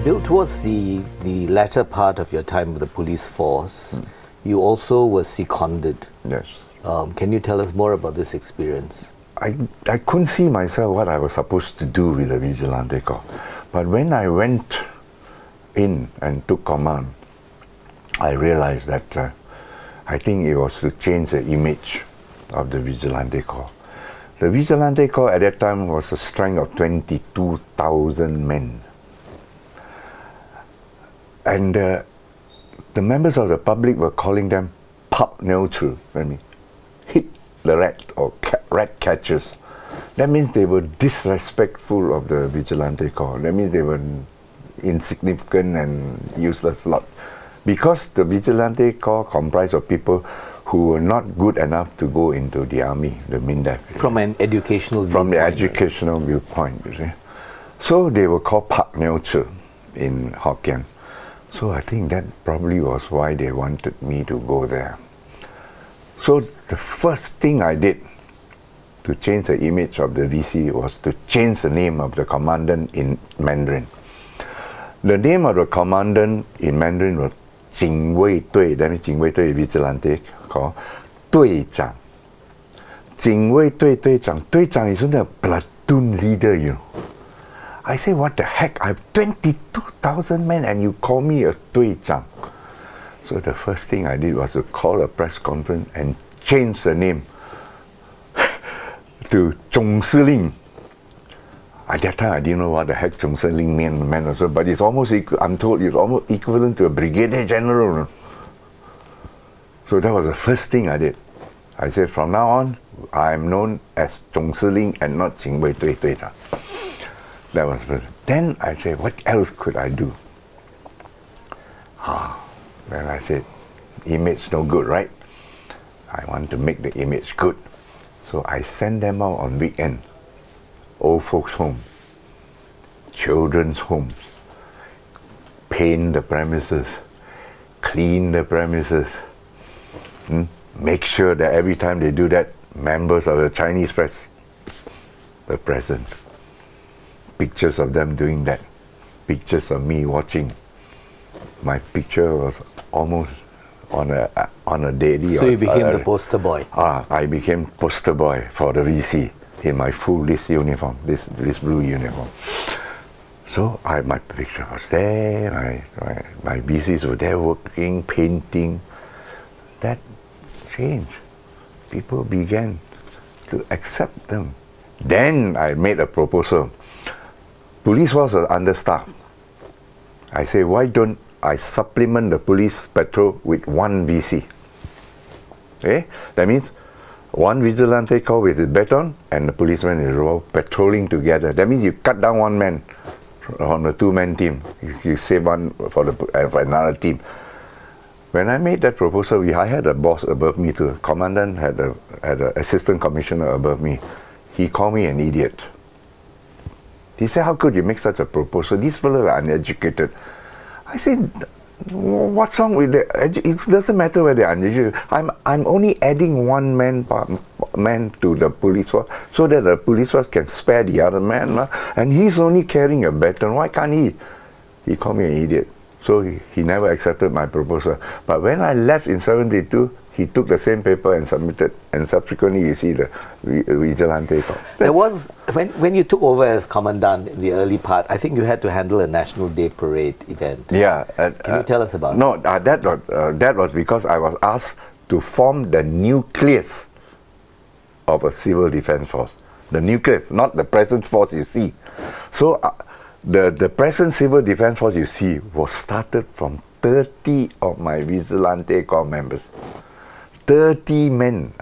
Bill, towards the latter part of your time with the police force, you also were seconded. Yes. Can you tell us more about this experience? I couldn't see myself what I was supposed to do with the vigilante corps. But when I went in and took command, I realized that I think it was to change the image of the vigilante corps. The vigilante corps at that time was a strength of 22,000 men. And the members of the public were calling them pub neutral, I mean, hit the rat or rat catchers. That means they were disrespectful of the vigilante corps. That means they were insignificant and useless lot. Because the vigilante corps comprised of people who were not good enough to go into the army, the MINDEF. From an educational viewpoint. From the educational viewpoint, you see. So they were called pub neutral in Hokkien. So I think that probably was why they wanted me to go there. So the first thing I did to change the image of the VC was to change the name of the commandant in Mandarin. The name of the commandant in Mandarin was 警卫队, that means 警卫队 vigilante called 队长. 警卫队队长, 队长 is a platoon leader, you know. I say, what the heck? I have 22,000 men and you call me a 队长. So the first thing I did was to call a press conference and change the name to 总司令. At that time, I didn't know what the heck 总司令meant also, but it's almost, I'm told, it's almost equivalent to a brigadier general. So that was the first thing I did. I said, from now on, I'm known as 总司令 and not 警卫队队长. That was first. Then I said, what else could I do? Then I said, image no good, right? I want to make the image good. So I sent them out on weekend. Old folks' home, children's homes, paint the premises, clean the premises, make sure that every time they do that, members of the Chinese press, the present. Pictures of them doing that, pictures of me watching. My picture was almost on a daily. So you became the poster boy. I became poster boy for the VC. In my full this uniform, this blue uniform. So my picture was there, my VCs were there working, painting. That changed. People began to accept them. Then I made a proposal. Police force was understaffed. I say, why don't I supplement the police patrol with one VC? Okay? That means one vigilante corps with his baton and the policeman is all patrolling together. That means you cut down one man on a two-man team. You save one for another team. When I made that proposal, I had a boss above me too. The commandant had an assistant commissioner above me. He called me an idiot. He said, how could you make such a proposal? These fellows are uneducated. I said, what's wrong with that? It doesn't matter whether they're uneducated. I'm only adding one man to the police force so that the police force can spare the other man. And he's only carrying a baton. Why can't he? He called me an idiot. So he never accepted my proposal. But when I left in 1972, he took the same paper and submitted. And subsequently, you see the vigilante corps. There was, when you took over as commandant in the early part, I think you had to handle a National Day parade event. Yeah. Can you tell us about no, it? No, that was because I was asked to form the nucleus of a civil defense force. The nucleus, not the present force you see. So the present civil defense force you see was started from 30 of my vigilante corps members. 30 men.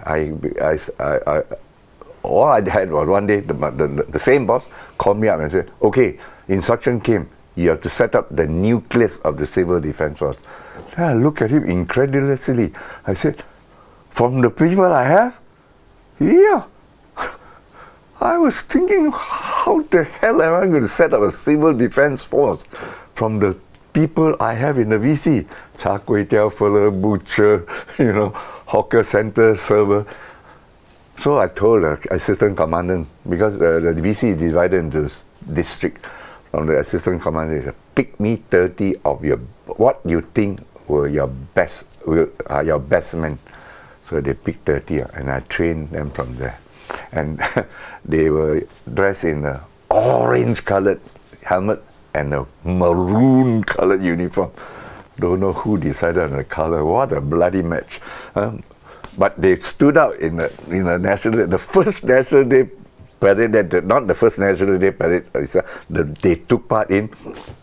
All I had was one day, the same boss called me up and said, okay, instruction came, you have to set up the nucleus of the civil defense force. Then I looked at him incredulously. I said, from the people I have? Yeah. I was thinking, how the hell am I going to set up a civil defense force from the people I have in the VC? Char kway teow fella, butcher, you know, hawker center, server. So I told the assistant commandant, because the VC is divided into district, from the assistant commandant, pick me 30 of what you think were your best men. So they picked 30 and I trained them from there. And they were dressed in a orange colored helmet and a maroon colored uniform. Don't know who decided on the color. What a bloody match. But they stood out in the National Day, the first National Day parade, not the first National Day parade, they took part in.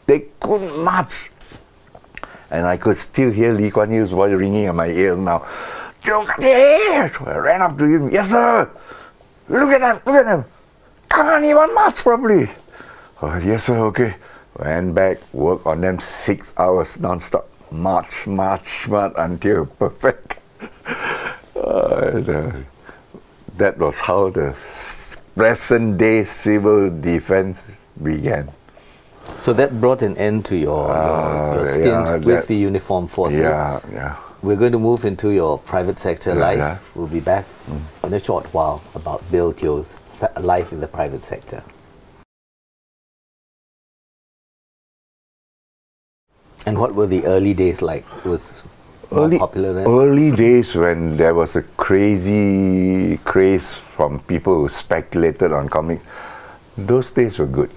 They couldn't march. And I could still hear Lee Kuan Yew's voice ringing in my ear now. I ran up to him. Yes, sir. Look at them. Can't even march properly. Oh, yes, sir, okay. Went back, worked on them 6 hours non-stop. March until perfect. That was how the present-day civil defense began. So that brought an end to your stint with the uniformed forces. Yeah. We're going to move into your private sector life. Yeah. We'll be back in a short while about Bill Teoh's life in the private sector. And what were the early days like? It was more popular then? Early days when there was a crazy craze from people who speculated on comics. Those days were good.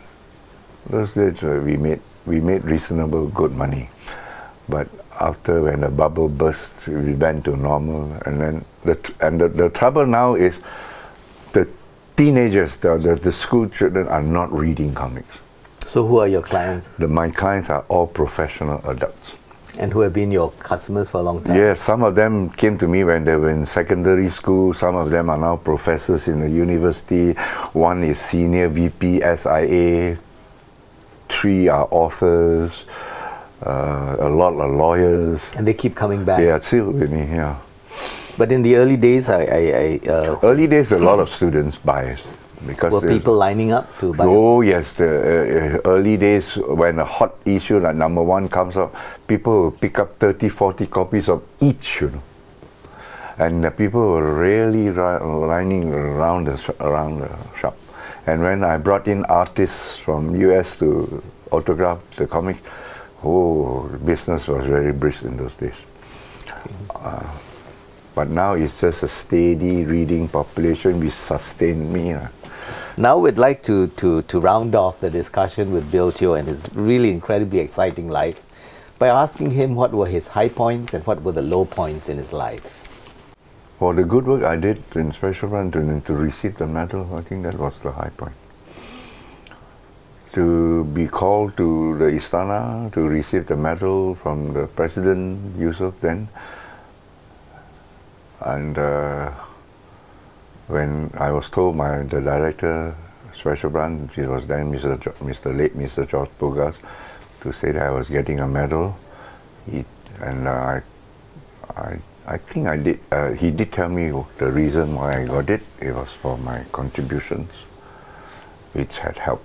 Those days we made reasonable good money. But after when the bubble burst, we went to normal. And then the trouble now is the teenagers, the school children are not reading comics. So who are your clients? My clients are all professional adults. And who have been your customers for a long time? Yes, some of them came to me when they were in secondary school. Some of them are now professors in the university. One is senior VP, SIA. 3 are authors. A lot are lawyers. And they keep coming back? They are still with me, yeah. But in the early days, early days, a lot of students buy. Because were people lining up to buy? Oh yes, the early days when a hot issue like #1 comes out, people will pick up 30, 40 copies of each, and the people were really lining around the shop. And when I brought in artists from US to autograph the comic, business was very brisk in those days. But now it's just a steady reading population which sustained me. Now we'd like to round off the discussion with Bill Teoh and his really incredibly exciting life by asking him what were his high points and what were the low points in his life. For the good work I did in Special Branch to receive the medal, I think that was the high point. To be called to the Istana to receive the medal from the President Yusuf then, and when I was told by the director, Special Branch, it was then late Mr. George Bogas, to say that I was getting a medal, I think I did. He did tell me the reason why I got it. It was for my contributions, which had helped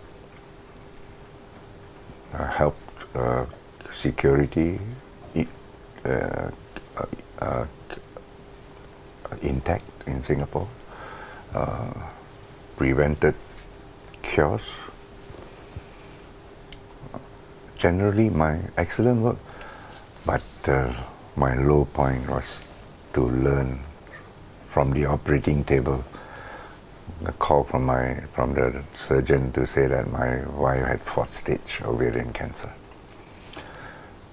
security intact in Singapore, prevented chaos. Generally, my excellent work, but my low point was to learn from the operating table. A call from the surgeon to say that my wife had 4th stage ovarian cancer,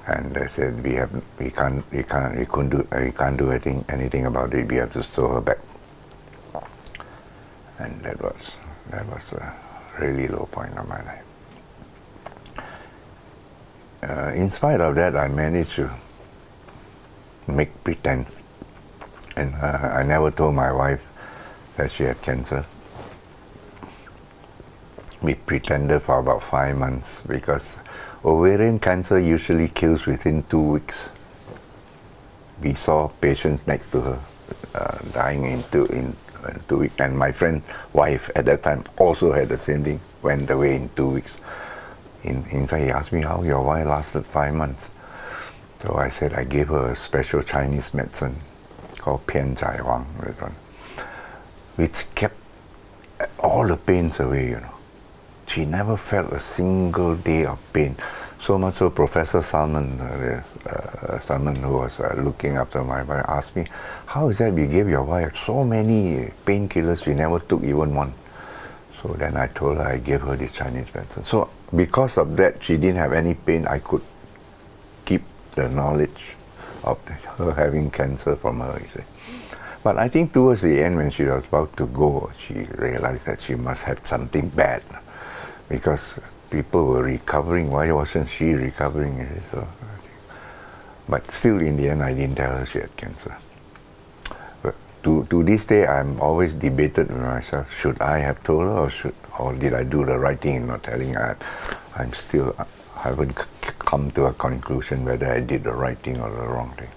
and they said we can't do anything about it. We have to sew her back, and that was a really low point of my life. In spite of that, I managed to make pretend, and I never told my wife that she had cancer. We pretended for about 5 months because ovarian cancer usually kills within 2 weeks. We saw patients next to her dying in 2 weeks, and my friend's wife at that time also had the same thing, went away in 2 weeks. In fact, he asked me how your wife lasted 5 months. So I said I gave her a special Chinese medicine called Pian Zai Wang, which kept all the pains away, She never felt a single day of pain. So much so, Professor Salman, Salman, who was looking after my wife, asked me, how is that you gave your wife so many painkillers, you never took even one? So then I told her I gave her the Chinese medicine. So because of that, she didn't have any pain. I could keep the knowledge of her having cancer from her, you see. But I think towards the end, when she was about to go, she realized that she must have something bad, because people were recovering. Why wasn't she recovering? So, but still, in the end, I didn't tell her she had cancer. But to this day, I'm always debated with myself: should I have told her, or did I do the right thing in not telling her? I haven't come to a conclusion whether I did the right thing or the wrong thing.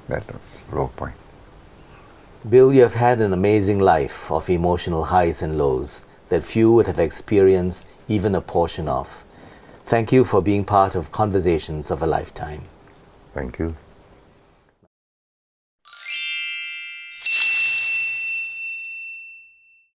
That was low point. Bill, you have had an amazing life of emotional highs and lows that few would have experienced even a portion of. Thank you for being part of Conversations of a Lifetime. Thank you.